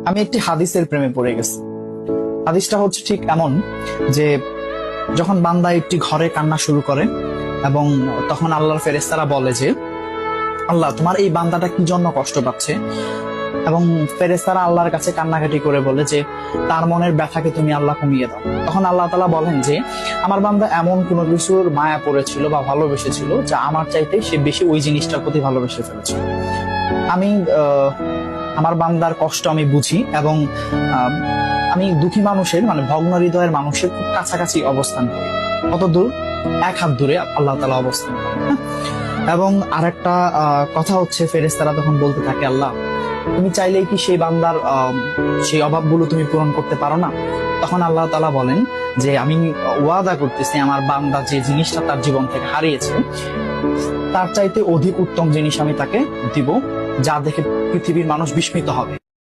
আমি একটি হাদিসের প্রেমে পড়ে গেছি। হাদিসটা হচ্ছে ঠিক এমন যে যখন বান্দা একটি ঘরে কান্না শুরু করে এবং তখন আল্লাহর ফেরেশতারা বলে যে আল্লাহ তোমার এই বান্দাটা কি জন্য কষ্ট পাচ্ছে, এবং ফেরেশতারা আল্লাহর কাছে কান্নাকাটি করে বলে যে তার মনের ব্যথাকে তুমি আল্লাহ কমিয়ে দাও। তখন আল্লাহ তাআলা বলেন যে আমার বান্দা এমন কোনো কিছুর মায়া পড়েছিল বা ভালোবেসেছিল যা আমার চাইতে সে বেশি ওই জিনিসটার প্রতি ভালোবেসে ফেলেছিল। আমি আমার বান্দার কষ্ট আমি বুঝি এবং আহ, আমি দুঃখী মানুষের মানে ভগ্ন হৃদয়ের মানুষের খুব কাছাকাছি অবস্থান করি। কত দূর? এক হাত দূরে আল্লাহ তাআলা অবস্থান করেন। হ্যাঁ? এবং আরেকটা কথা হচ্ছে ফেরেশতারা তখন বলতে থাকে আল্লাহ তুমি চাইলেই কি সেই বান্দার সেই অভাবগুলো তুমি পূরণ করতে পারো না? তখন আল্লাহ তাআলা বলেন যে আমি ওয়াদা করতেছি আমার বান্দা যে জিনিসটা তার জীবন থেকে হারিয়েছে তার চাইতে অধিক উত্তম জিনিস আমি তাকে দিব, যা দেখে পৃথিবীর মানুষ বিস্মিত হবে।